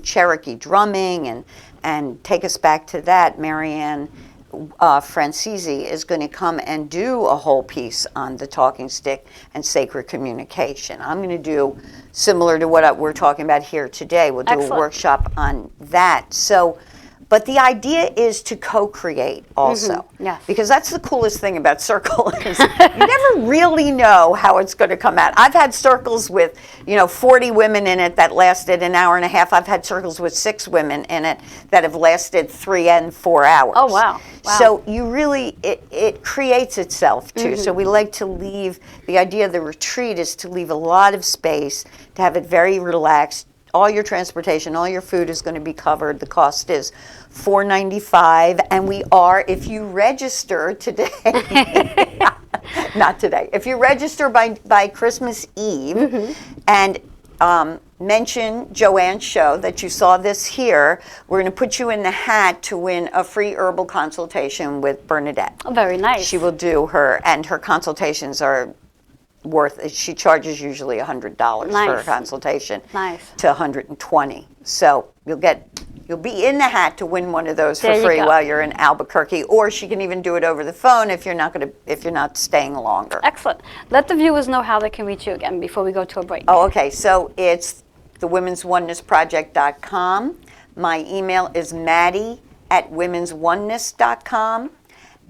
S3: Cherokee drumming and take us back to that, Marianne Francisi is going to come and do a whole piece on the talking stick and sacred communication. I'm going to do similar to what we're talking about here today. We'll do a workshop on that. So, but the idea is to co-create also.
S1: Yes.
S3: Because that's the coolest thing about circle is you never really know how it's going to come out. I've had circles with, 40 women in it that lasted an hour and a half. I've had circles with 6 women in it that have lasted 3 and 4 hours.
S1: Oh, wow.
S3: So you really, it creates itself too. So we like to leave, the idea of the retreat is to leave a lot of space, to have it very relaxed. All your transportation, all your food is going to be covered. The cost is $4.95, and we are, if you register today, not today, if you register by Christmas Eve and mention Joanne's show that you saw this here, we're going to put you in the hat to win a free herbal consultation with Bernadette.
S1: Oh, very nice.
S3: She will do her, and her consultations are she charges usually $100 for a consultation to $120. So you'll be in the hat to win one of those for free while you're in Albuquerque, or she can even do it over the phone if you're not staying longer.
S1: Excellent. Let the viewers know how they can reach you again before we go to a break.
S3: Oh, okay. So it's thewomensonenessproject.com. My email is maddie@womensoneness.com.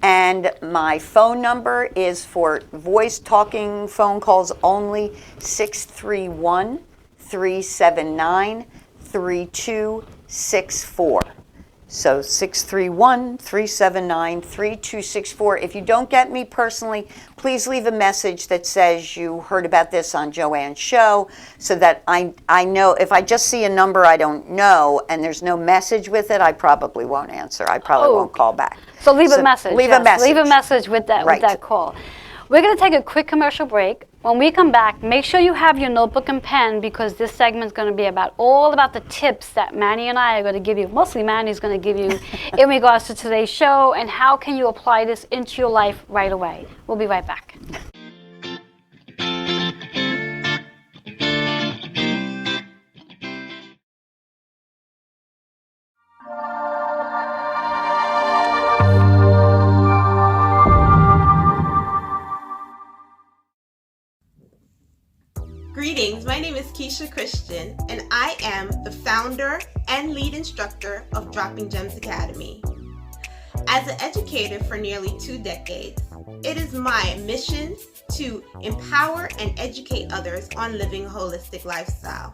S3: And my phone number is for voice talking phone calls only, 631-379-3264. So 631-379-3264. If you don't get me personally, please leave a message that says you heard about this on Joanne's show, so that I know. If I just see a number I don't know and there's no message with it, I probably won't answer. I probably won't call back.
S1: So leave a message.
S3: Leave a message.
S1: Leave a message with that call. We're going to take a quick commercial break. When we come back, make sure you have your notebook and pen, because this segment is going to be all about the tips that Manny and I are going to give you. Mostly Manny's going to give you in regards to today's show, and how can you apply this into your life right away. We'll be right back.
S2: Greetings, my name is Keisha Christian, and I am the founder and lead instructor of Dropping Gems Academy. As an educator for nearly 2 decades, it is my mission to empower and educate others on living a holistic lifestyle.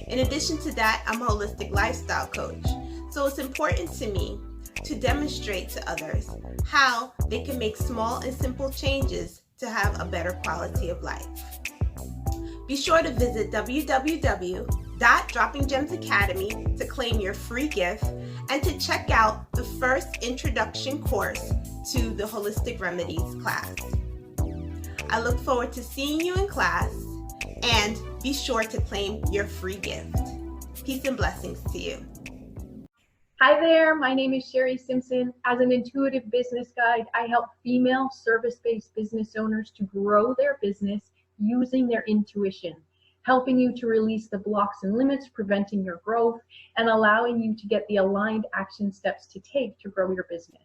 S2: In addition to that, I'm a holistic lifestyle coach, so it's important to me to demonstrate to others how they can make small and simple changes to have a better quality of life. Be sure to visit www.droppinggemsacademy to claim your free gift and to check out the first introduction course to the Holistic Remedies class. I look forward to seeing you in class, and be sure to claim your free gift. Peace and blessings to you.
S4: Hi there, my name is Sherry Simpson. As an intuitive business guide, I help female service-based business owners to grow their business using their intuition, helping you to release the blocks and limits preventing your growth and allowing you to get the aligned action steps to take to grow your business.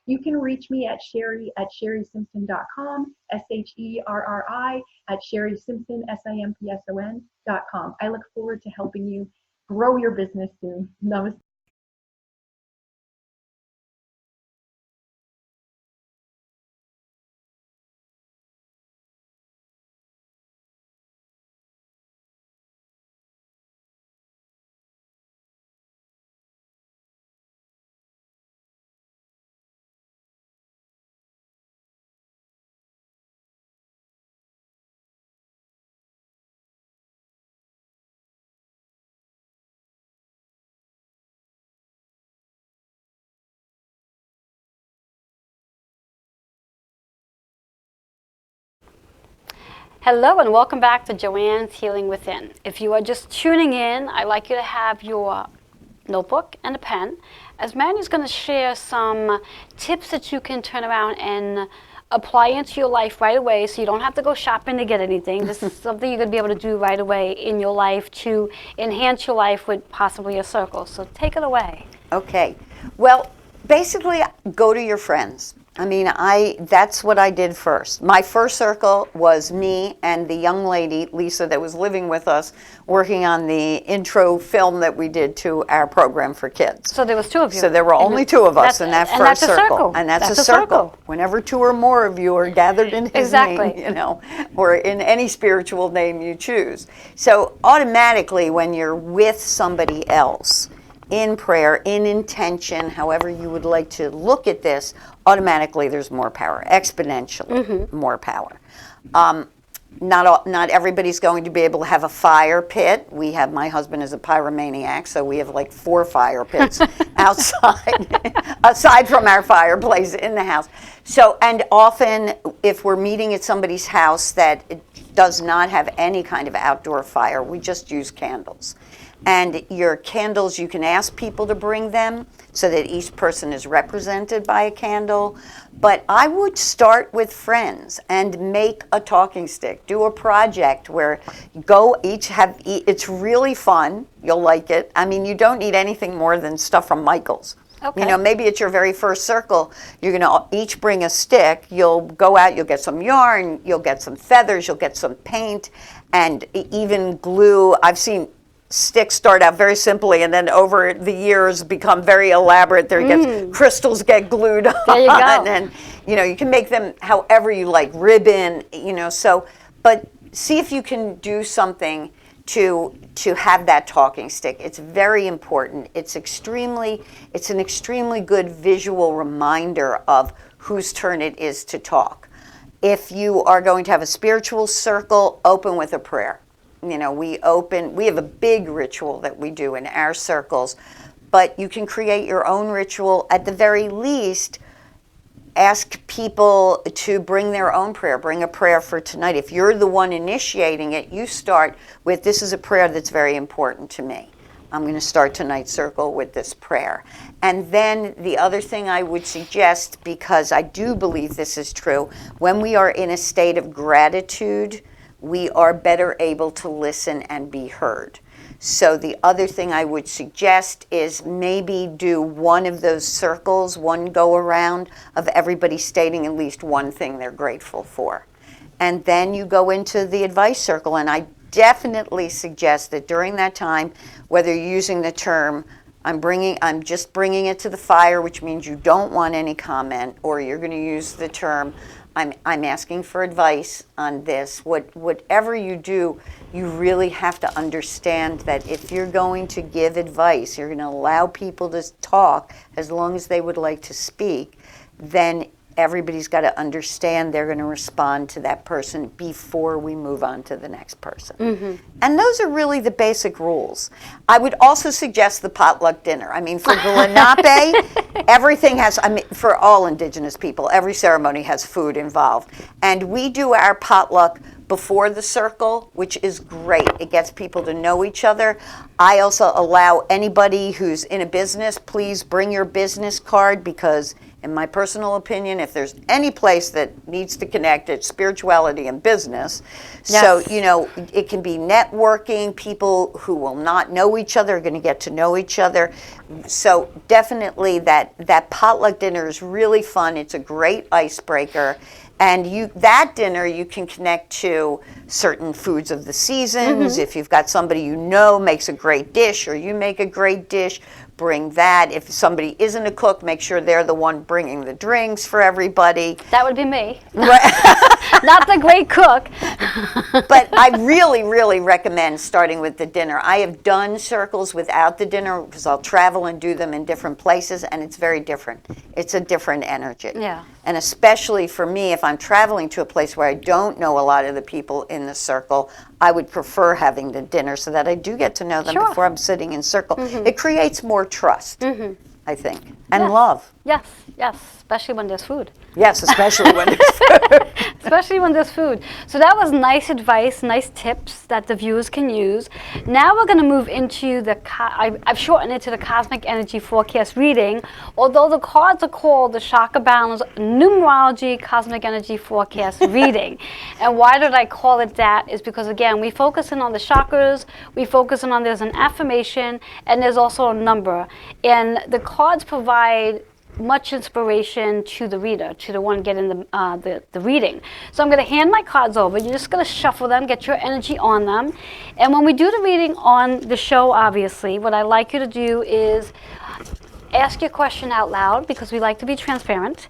S4: You can reach me at sherry@sherrysimpson.com, SHERRI@sherrysimpson, SIMPSON.com. I look forward to helping you grow your business soon. Namaste.
S1: Hello and welcome back to Joanne's Healing Within. If you are just tuning in, I'd like you to have your notebook and a pen, as Mandy's going to share some tips that you can turn around and apply into your life right away, so you don't have to go shopping to get anything. This is something you're going to be able to do right away in your life to enhance your life with possibly a circle. So take it away.
S3: Okay. Well, basically, go to your friends. I mean, that's what I did first. My first circle was me and the young lady, Lisa, that was living with us, working on the intro film that we did to our program for kids.
S1: So there was two of you.
S3: So there were only two of us in that first circle.
S1: And
S3: that's a circle. Whenever two or more of you are gathered in his name, you know, or in any spiritual name you choose. So automatically when you're with somebody else, in prayer, in intention, however you would like to look at this, automatically there's more power, exponentially more power. Not everybody's going to be able to have a fire pit. My husband is a pyromaniac, so we have like 4 fire pits outside, aside from our fireplace in the house. So, and often if we're meeting at somebody's house that does not have any kind of outdoor fire, we just use candles. And your candles, you can ask people to bring them so that each person is represented by a candle. But I would start with friends and make a talking stick. Do a project where it's really fun. You'll like it. I mean, you don't need anything more than stuff from Michael's. Okay. You know, maybe it's your very first circle. You're going to each bring a stick. You'll go out, you'll get some yarn, you'll get some feathers, you'll get some paint, and even glue. I've seen sticks start out very simply and then over the years become very elaborate. Crystals get glued on.
S1: There you go.
S3: And you know, you can make them however you like, ribbon, you know, so, but see if you can do something to have that talking stick. It's very important. It's an extremely good visual reminder of whose turn it is to talk. If you are going to have a spiritual circle, open with a prayer. You know, we have a big ritual that we do in our circles, but you can create your own ritual. At the very least, ask people to bring their own prayer. Bring a prayer for tonight. If you're the one initiating it, you start with, this is a prayer that's very important to me. I'm going to start tonight's circle with this prayer. And then the other thing I would suggest, because I do believe this is true, when we are in a state of gratitude, we are better able to listen and be heard. So the other thing I would suggest is maybe do one of those circles, one go around of everybody stating at least one thing they're grateful for. And then you go into the advice circle. And I definitely suggest that during that time, whether you're using the term, I'm just bringing it to the fire, which means you don't want any comment, or you're going to use the term, I'm asking for advice on this. Whatever you do, you really have to understand that if you're going to give advice, you're going to allow people to talk as long as they would like to speak, then everybody's got to understand they're going to respond to that person before we move on to the next person. And those are really the basic rules. I would also suggest the potluck dinner. I mean, for the Lenape, everything has, I mean, for all Indigenous people, every ceremony has food involved. And we do our potluck before the circle, which is great. It gets people to know each other. I also allow anybody who's in a business, please bring your business card, because in my personal opinion, if there's any place that needs to connect, it's spirituality and business.
S1: Yes.
S3: So, you know, it can be networking. People who will not know each other are going to get to know each other. So definitely that potluck dinner is really fun. It's a great icebreaker. And that dinner, you can connect to certain foods of the seasons. If you've got somebody you know makes a great dish, or you make a great dish, bring that. If somebody isn't a cook, make sure they're the one bringing the drinks for everybody.
S1: That would be me. Not the great cook.
S3: But I really, really recommend starting with the dinner. I have done circles without the dinner because I'll travel and do them in different places, and it's very different. It's a different energy.
S1: Yeah.
S3: And especially for me, if I'm traveling to a place where I don't know a lot of the people in the circle, I would prefer having the dinner so that I do get to know them
S1: Sure.
S3: before I'm sitting in circle. It creates more trust, I think, and
S1: Yes.
S3: love.
S1: Yes, yes, especially when there's food.
S3: Yes, especially when it's
S1: Especially when there's food. So that was nice advice, nice tips that the viewers can use. Now we're going to move into I've shortened it to the Cosmic Energy Forecast reading, although the cards are called the Chakra Balance Numerology Cosmic Energy Forecast reading. And why did I call it that is because, again, we focus in on the chakras, we focus in on there's an affirmation, and there's also a number. And the cards provide much inspiration to the reader, to the one getting the reading. So I'm going to hand my cards over. You're just going to shuffle them, get your energy on them. And when we do the reading on the show, obviously, what I like you to do is ask your question out loud, because we like to be transparent.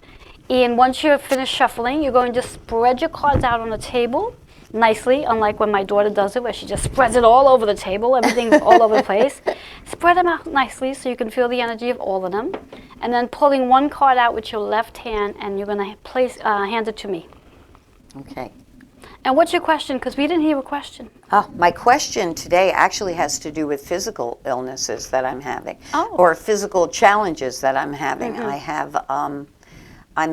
S1: And once you're finished shuffling, you're going to spread your cards out on the table nicely, unlike when my daughter does it, where she just spreads it all over the table. Everything's all over the place. Spread them out nicely so you can feel the energy of all of them. And then pulling one card out with your left hand, and you're going to hand it to me.
S3: Okay.
S1: And what's your question? Because we didn't hear a question.
S3: Oh, my question today actually has to do with physical illnesses that I'm having, or physical challenges that I'm having. I have, I'm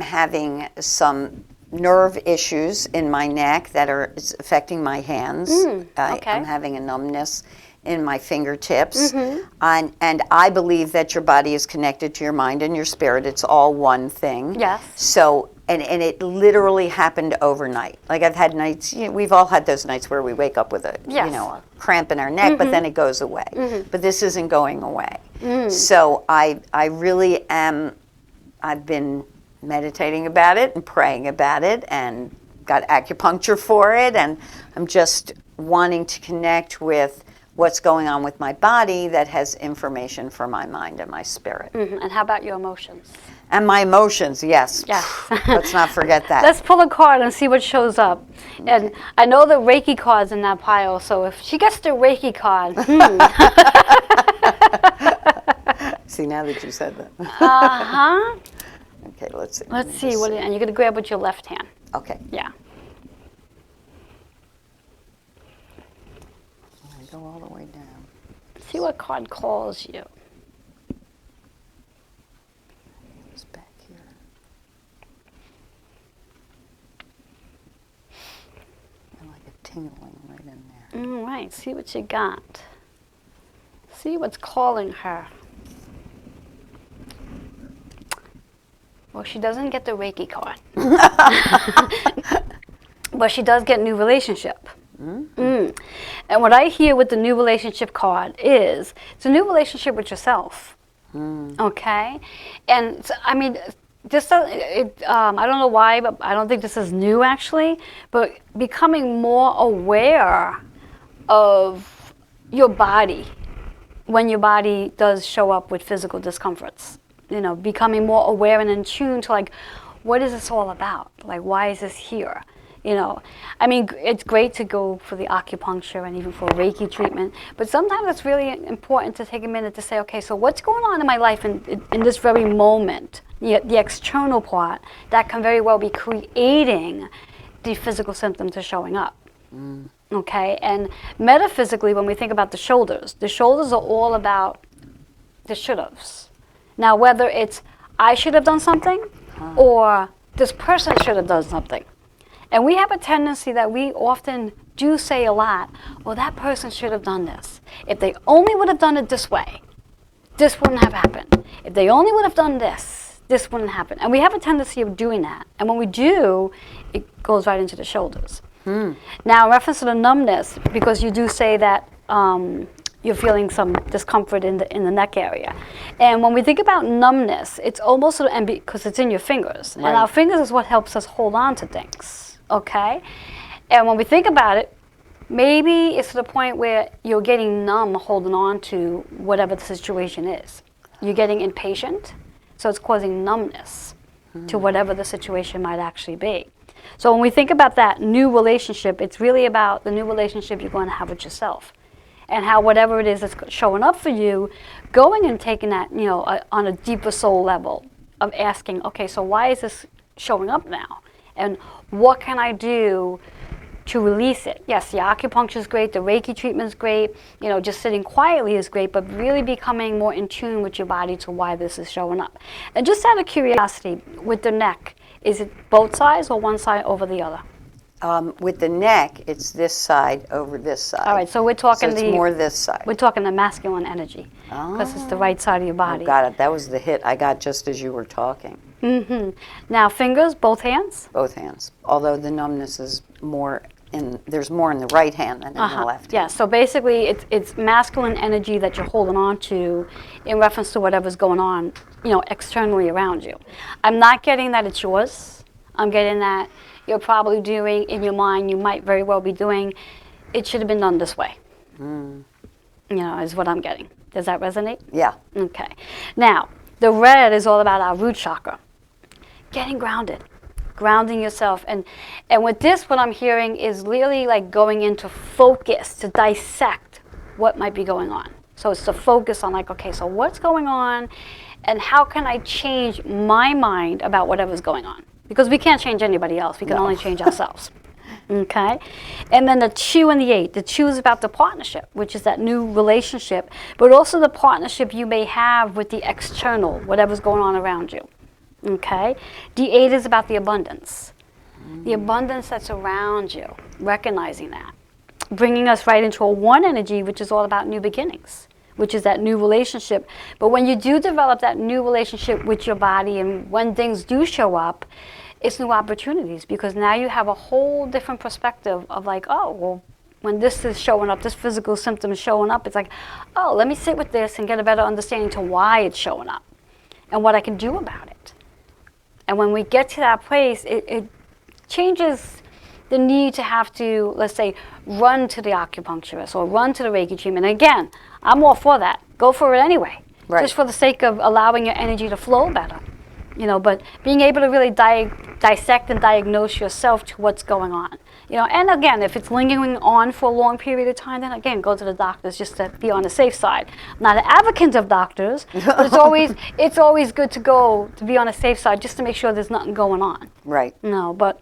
S3: having some nerve issues in my neck that are affecting my hands. I'm having a numbness in my fingertips. And I believe that your body is connected to your mind and your spirit. It's all one thing.
S1: Yes.
S3: So, and it literally happened overnight. Like, I've had nights, we've all had those nights where we wake up with a cramp in our neck, but then it goes away. But this isn't going away. So I really am, I've been meditating about it and praying about it, and got acupuncture for it, and I'm just wanting to connect with what's going on with my body that has information for my mind and my spirit.
S1: And how about your emotions?
S3: And my emotions, yes.
S1: Yes.
S3: Let's not forget that.
S1: Let's pull a card and see what shows up. And I know the Reiki card's in that pile, so if she gets the Reiki card,
S3: See, now that you said that.
S1: uh-huh.
S3: Okay, let's see.
S1: Let's see, and you're going to grab with your left hand.
S3: Okay.
S1: Yeah.
S3: I go all the way down.
S1: See what card calls you.
S3: It's back here. And like a tingling right in there.
S1: All right, see what you got. See what's calling her. Well, she doesn't get the Reiki card. But she does get new relationship. And what I hear with the new relationship card is it's a new relationship with yourself. Okay? And so, I mean, this I don't know why, but I don't think this is new actually, but becoming more aware of your body when your body does show up with physical discomforts. You know, becoming more aware and in tune to, like, what is this all about? Like, why is this here? You know, I mean, it's great to go for the acupuncture and even for Reiki treatment, but sometimes it's really important to take a minute to say, okay, so what's going on in my life in this very moment? The external part that can very well be creating the physical symptoms are showing up. Okay, and metaphysically, when we think about the shoulders are all about the should-haves. Now, whether it's I should have done something or this person should have done something. And we have a tendency that we often do say a lot, well, that person should have done this. If they only would have done it this way, this wouldn't have happened. If they only would have done this, this wouldn't happen. And we have a tendency of doing that. And when we do, it goes right into the shoulders. Now, in reference to the numbness, because you do say that you're feeling some discomfort in the neck area. And when we think about numbness, it's almost, and because it's in your fingers.
S3: Right.
S1: And our fingers is what helps us hold on to things, okay? And when we think about it, maybe it's to the point where you're getting numb holding on to whatever the situation is. You're getting impatient, so it's causing numbness to whatever the situation might actually be. So when we think about that new relationship, it's really about the new relationship you're going to have with yourself. And how whatever it is that's showing up for you, going and taking that, you know, on a deeper soul level of asking, okay, so why is this showing up now? And what can I do to release it? Yes, the acupuncture is great, the Reiki treatment is great, you know, just sitting quietly is great, but really becoming more in tune with your body to why this is showing up. And just out of curiosity, with the neck, is it both sides or one side over the other?
S3: With the neck, it's this side over this side.
S1: All right, so we're talking
S3: so it's more this side.
S1: We're talking the masculine energy because it's the right side of your body.
S3: Oh, got it. That was the hit I got just as you were talking.
S1: Now, fingers, both hands?
S3: Both hands. Although the numbness is more there's more in the right hand than in the left.
S1: Yeah, so basically it's masculine energy that you're holding on to in reference to whatever's going on, you know, externally around you. I'm not getting that it's yours. I'm getting that you're probably doing in your mind, you might very well be doing, it should have been done this way. You know, is what I'm getting. Does that resonate?
S3: Yeah.
S1: Okay. Now, the red is all about our root chakra. Getting grounded. Grounding yourself. And with this, what I'm hearing is really like going into focus to dissect what might be going on. So it's to focus on like, okay, so what's going on and how can I change my mind about whatever's going on? Because we can't change anybody else. We can only change ourselves. Okay? And then the 2 and the 8. The 2 is about the partnership, which is that new relationship, but also the partnership you may have with the external, whatever's going on around you. Okay? The 8 is about the abundance. The abundance that's around you, recognizing that. Bringing us right into a 1 energy, which is all about new beginnings, which is that new relationship. But when you do develop that new relationship with your body and when things do show up, it's new opportunities because now you have a whole different perspective of like, oh, well, when this is showing up, this physical symptom is showing up, it's like, oh, let me sit with this and get a better understanding to why it's showing up and what I can do about it. And when we get to that place, it changes the need to have to, let's say, run to the acupuncturist or run to the Reiki treatment. And again, I'm all for that. Go for it anyway, just for the sake of allowing your energy to flow better. You know, but being able to really dissect and diagnose yourself to what's going on. You know, and again, if it's lingering on for a long period of time, then again, go to the doctors just to be on the safe side. I'm not an advocate of doctors, but it's always good to go to be on the safe side just to make sure there's nothing going on.
S3: Right.
S1: You know, but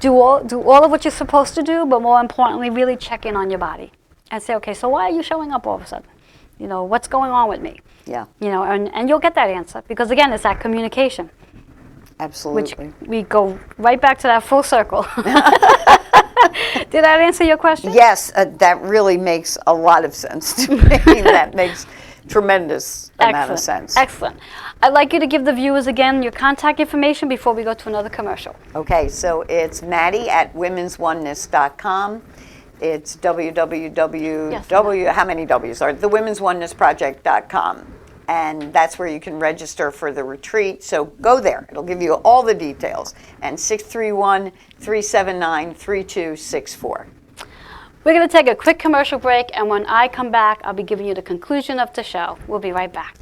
S1: do all of what you're supposed to do, but more importantly, really check in on your body and say, okay, so why are you showing up all of a sudden? You know, what's going on with me? Yeah. You know, and you'll get that answer because again, it's that communication.
S3: Absolutely.
S1: Which we go right back to that full circle. Did that answer your question?
S3: Yes, that really makes a lot of sense to me. That makes tremendous amount of sense.
S1: Excellent. I'd like you to give the viewers again your contact information before we go to another commercial.
S3: Okay, so it's Maddie@womensoneness.com. It's www. How many W's are thewomensonenessproject.com. And that's where you can register for the retreat. So go there. It'll give you all the details. And 631-379-3264.
S1: We're going to take a quick commercial break, and when I come back, I'll be giving you the conclusion of the show. We'll be right back.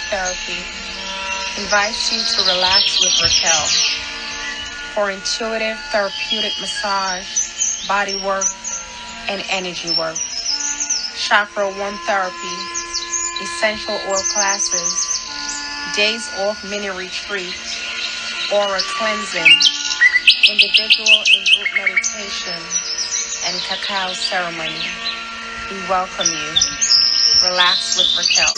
S5: Therapy invites you to relax with Raquel for intuitive therapeutic massage, body work, and energy work. Chakra 1 therapy, essential oil classes, days off mini retreat, aura cleansing, individual and group meditation, and cacao ceremony. We welcome you. Relax with Raquel.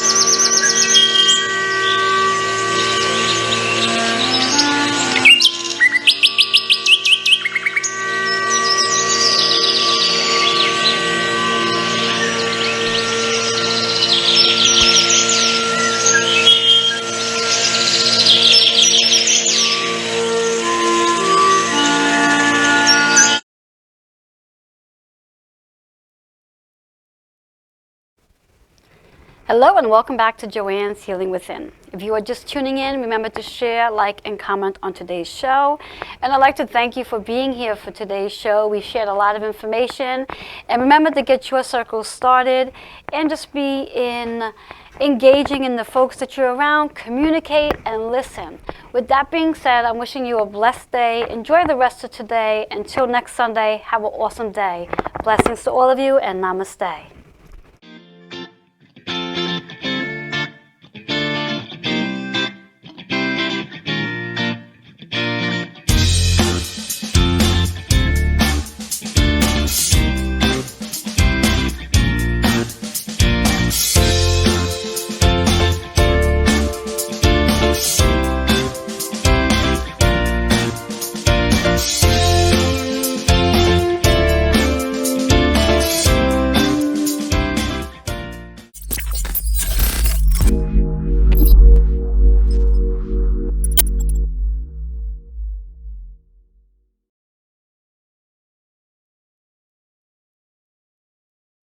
S1: Hello and welcome back to Joanne's Healing Within. If you are just tuning in, remember to share, like, and comment on today's show. And I'd like to thank you for being here for today's show. We shared a lot of information. And remember to get your circle started and just be engaging in the folks that you're around, communicate and listen. With that being said, I'm wishing you a blessed day. Enjoy the rest of today. Until next Sunday, have an awesome day. Blessings to all of you and namaste.